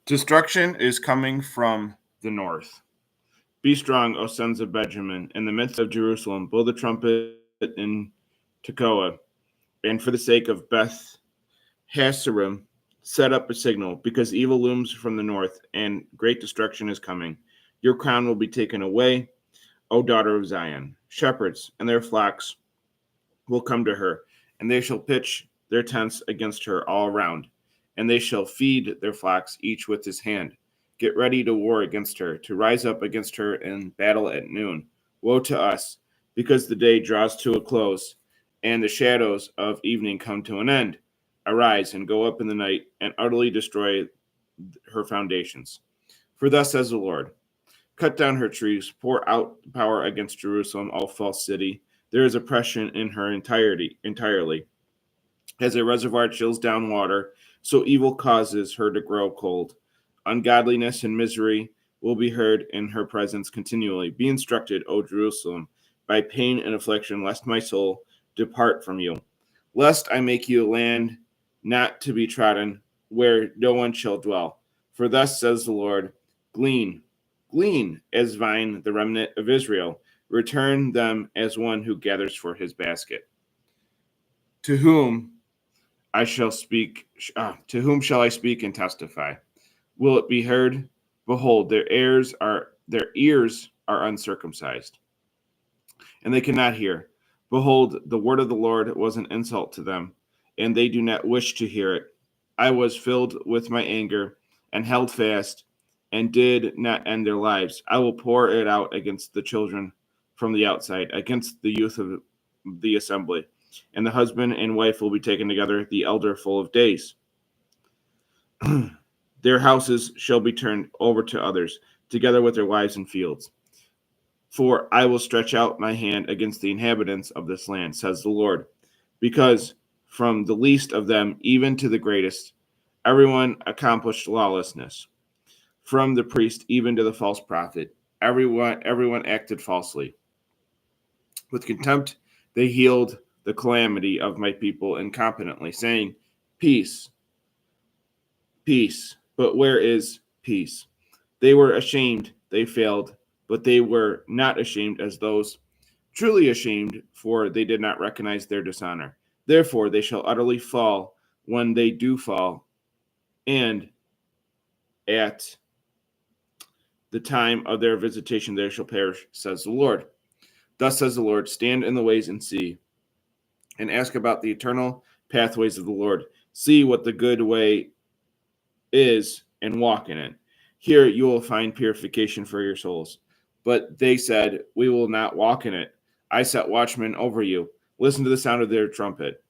Destruction is coming from the north. Be strong, O sons of Benjamin, in the midst of Jerusalem. Blow the trumpet in Tekoa, and for the sake of Beth Hasserim, set up a signal, because evil looms from the north, and great destruction is coming. Your crown will be taken away, O daughter of Zion. Shepherds and their flocks will come to her, and they shall pitch their tents against her all around, and they shall feed their flocks each with his hand. Get ready to war against her, to rise up against her in battle at noon. Woe to us, because the day draws to a close, and the shadows of evening come to an end. Arise and go up in the night, and utterly destroy her foundations. For thus says the Lord: cut down her trees, pour out power against Jerusalem, O false city. There is oppression in her entirely. As a reservoir chills down water, so evil causes her to grow cold. Ungodliness and misery will be heard in her presence continually. Be instructed, O Jerusalem, by pain and affliction, lest my soul depart from you. Lest I make you a land not to be trodden, where no one shall dwell. For thus says the Lord: glean, glean as vine the remnant of Israel. Return them as one who gathers for his basket. To whom I shall speak. To whom shall I speak and testify? Will it be heard? Behold, their ears are uncircumcised, and they cannot hear. Behold, the word of the Lord was an insult to them, and they do not wish to hear it. I was filled with my anger and held fast and did not end their lives. I will pour it out against the children from the outside, against the youth of the assembly. And the husband and wife will be taken together, the elder full of days. Their houses shall be turned over to others, together with their wives and fields. For I will stretch out my hand against the inhabitants of this land, says the Lord, because from the least of them even to the greatest, everyone accomplished lawlessness. From the priest even to the false prophet, everyone acted falsely. With contempt they healed the calamity of my people incompetently, saying, peace, peace. But where is peace? They were ashamed, they failed, but they were not ashamed as those truly ashamed, for they did not recognize their dishonor. Therefore they shall utterly fall when they do fall, and at the time of their visitation they shall perish, says the Lord. Thus says the Lord: stand in the ways and see, and ask about the eternal pathways of the Lord. See what the good way is, and walk in it. Here you will find purification for your souls. But they said, we will not walk in it. I set watchmen over you. Listen to the sound of their trumpet.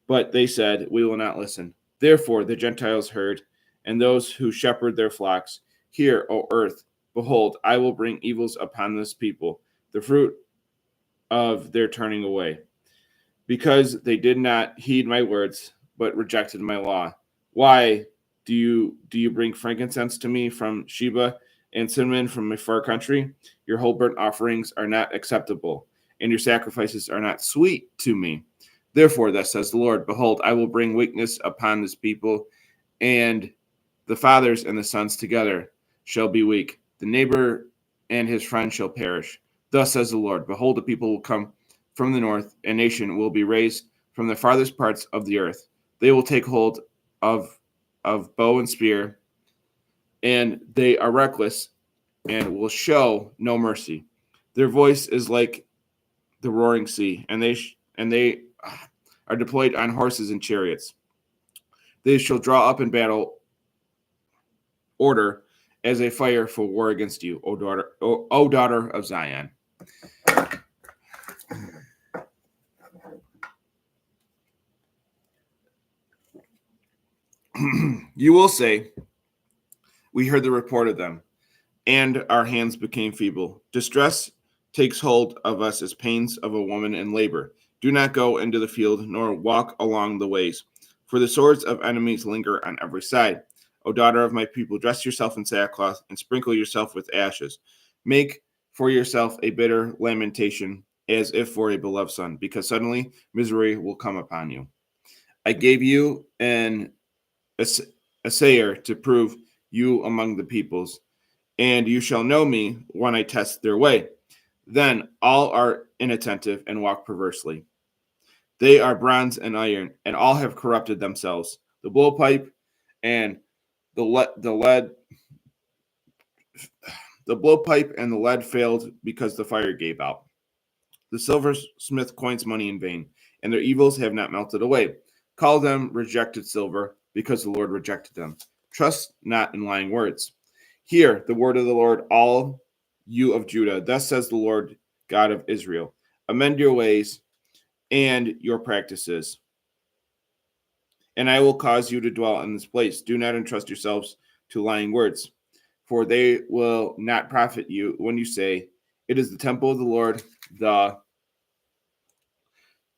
But they said, we will not listen. Therefore the Gentiles heard, and those who shepherd their flocks. Hear, O earth, behold, I will bring evils upon this people, the fruit of their turning away, because they did not heed my words, but rejected my law. Why do you bring frankincense to me from Sheba, and cinnamon from a far country? Your whole burnt offerings are not acceptable, and your sacrifices are not sweet to me. Therefore, thus says the Lord: behold, I will bring weakness upon this people, and the fathers and the sons together shall be weak. The neighbor and his friend shall perish. Thus says the Lord: behold, the people will come from the north, a nation will be raised from the farthest parts of the earth. They will take hold of bow and spear, and they are reckless and will show no mercy. Their voice is like the roaring sea, and they are deployed on horses and chariots. They shall draw up in battle order as a fire for war against you, O daughter of Zion. You will say, we heard the report of them, and our hands became feeble. Distress takes hold of us as pains of a woman in labor. Do not go into the field, nor walk along the ways, for the swords of enemies linger on every side. O daughter of my people, dress yourself in sackcloth and sprinkle yourself with ashes. Make for yourself a bitter lamentation, as if for a beloved son, because suddenly misery will come upon you. I gave you an assayer to prove you among the peoples, and you shall know me when I test their way. Then all are inattentive and walk perversely. They are bronze and iron, and all have corrupted themselves. The blowpipe and the lead, the blowpipe and the lead failed because the fire gave out. The silversmith coins money in vain, and their evils have not melted away. Call them rejected silver, because the Lord rejected them. Trust not in lying words. Hear the word of the Lord, all you of Judah. Thus says the Lord God of Israel: amend your ways and your practices, and I will cause you to dwell in this place. Do not entrust yourselves to lying words, for they will not profit you when you say, it is the temple of the Lord, the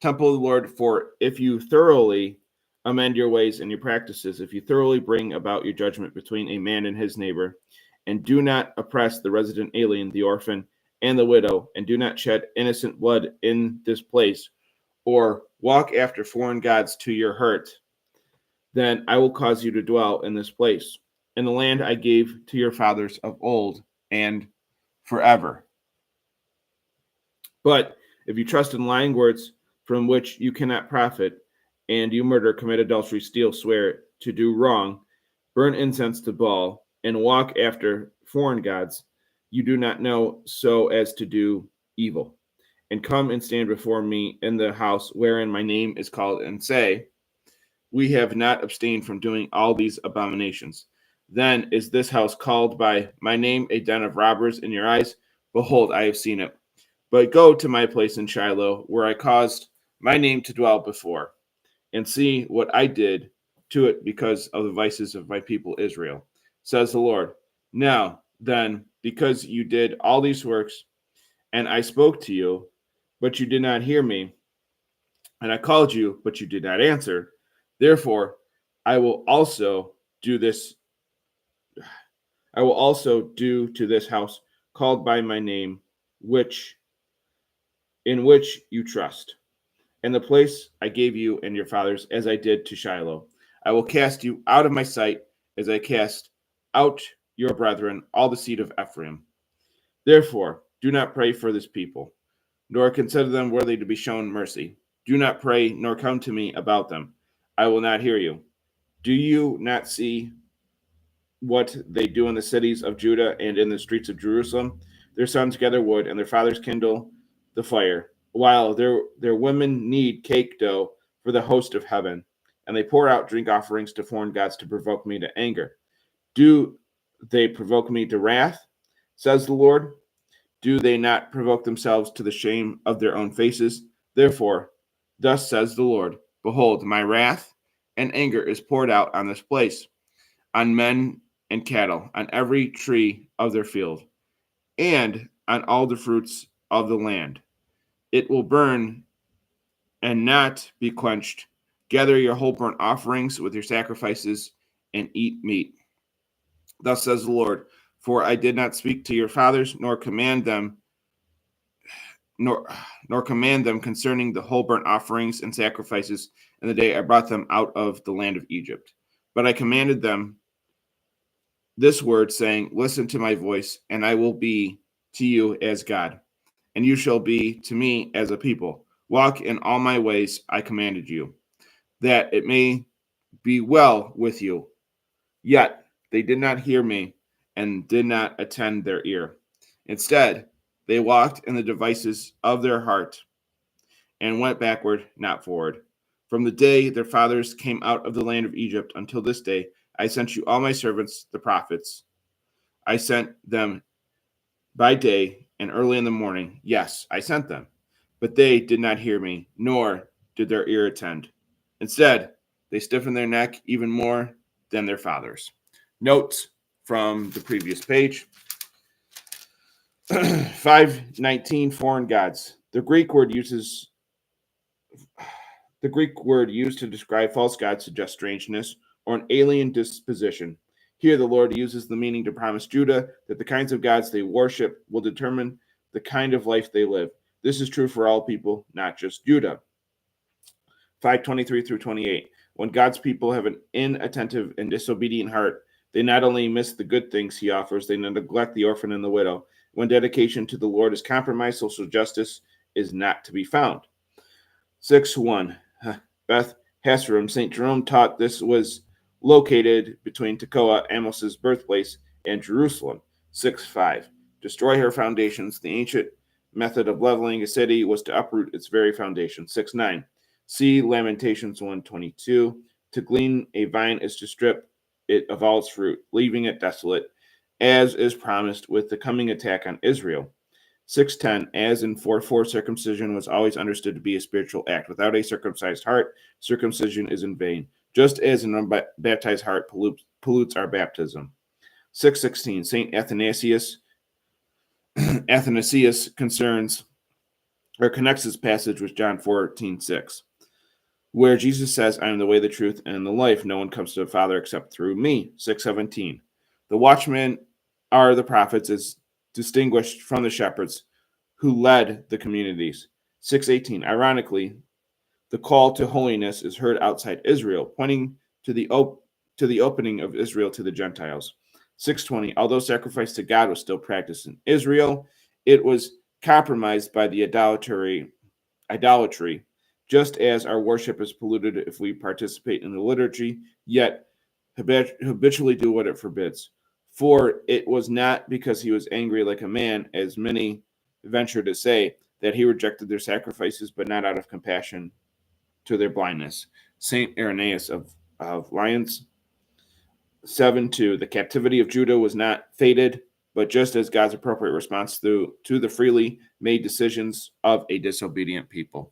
temple of the Lord. For if you thoroughly amend your ways and your practices, if you thoroughly bring about your judgment between a man and his neighbor, and do not oppress the resident alien, the orphan, and the widow, and do not shed innocent blood in this place, or walk after foreign gods to your hurt, then I will cause you to dwell in this place, in the land I gave to your fathers of old and forever. But if you trust in lying words from which you cannot profit, and you murder, commit adultery, steal, swear, to do wrong, burn incense to Baal, and walk after foreign gods, you do not know so as to do evil, and come and stand before me in the house wherein my name is called, and say, we have not abstained from doing all these abominations. Then is this house called by my name a den of robbers in your eyes? Behold, I have seen it. But go to my place in Shiloh, where I caused my name to dwell before, and see what I did to it because of the vices of my people Israel, says the Lord. Now, then, because you did all these works, and I spoke to you, but you did not hear me, and I called you, but you did not answer, therefore I will also do this. I will also do to this house called by my name, in which you trust, and the place I gave you and your fathers, as I did to Shiloh. I will cast you out of my sight, as I cast out your brethren, all the seed of Ephraim. Therefore, do not pray for this people, nor consider them worthy to be shown mercy. Do not pray, nor come to me about them. I will not hear you. Do you not see what they do in the cities of Judah and in the streets of Jerusalem? Their sons gather wood, and their fathers kindle the fire, while their women knead cake dough for the host of heaven, and they pour out drink offerings to foreign gods to provoke me to anger. Do they provoke me to wrath, says the Lord? Do they not provoke themselves to the shame of their own faces? Therefore, thus says the Lord, behold, my wrath and anger is poured out on this place, on men and cattle, on every tree of their field, and on all the fruits of the land. It will burn and not be quenched. Gather your whole burnt offerings with your sacrifices and eat meat. Thus says the Lord, for I did not speak to your fathers, nor command them concerning the whole burnt offerings and sacrifices in the day I brought them out of the land of Egypt. But I commanded them this word, saying, listen to my voice, and I will be to you as God, and you shall be to me as a people. Walk in all my ways I commanded you, that it may be well with you. Yet they did not hear me and did not attend their ear. Instead, they walked in the devices of their heart and went backward, not forward. From the day their fathers came out of the land of Egypt until this day, I sent you all my servants, the prophets. I sent them by day and early in the morning. Yes, I sent them. But they did not hear me, nor did their ear attend. Instead, they stiffened their neck even more than their fathers. Notes from the previous page. 519 foreign gods. The Greek word used to describe false gods suggests strangeness or an alien disposition. Here, the Lord uses the meaning to promise Judah that the kinds of gods they worship will determine the kind of life they live. This is true for all people, not just Judah. 523 through 28. When God's people have an inattentive and disobedient heart, They not only miss the good things he offers, they neglect the orphan and the widow. When dedication to the Lord is compromised, social justice is not to be found. 6:1. Beth Hasserum. St. Jerome taught this was located between Tekoa, Amos's birthplace, and Jerusalem. 6:5. Destroy her foundations. The ancient method of leveling a city was to uproot its very foundation. 6:9. See Lamentations 1:22. To glean a vine is to strip it of all its fruit, leaving it desolate, as is promised with the coming attack on Israel. 6:10, as in 4:4, circumcision was always understood to be a spiritual act. Without a circumcised heart, circumcision is in vain, just as an unbaptized heart pollutes our baptism. 6:16, St. Athanasius concerns or connects this passage with John 14:6, where Jesus says, I am the way, the truth, and the life. No one comes to the Father except through me. 6:17, the watchmen are the prophets as distinguished from the shepherds who led the communities. 6:18, ironically, the call to holiness is heard outside Israel, pointing to the opening of Israel to the Gentiles. 6:20, although sacrifice to God was still practiced in Israel, it was compromised by the idolatry, just as our worship is polluted if we participate in the liturgy, yet habitually do what it forbids. For it was not because he was angry like a man, as many venture to say, that he rejected their sacrifices, but not out of compassion to their blindness. St. Irenaeus of Lyons 7:2, the captivity of Judah was not fated, but just as God's appropriate response to the freely made decisions of a disobedient people.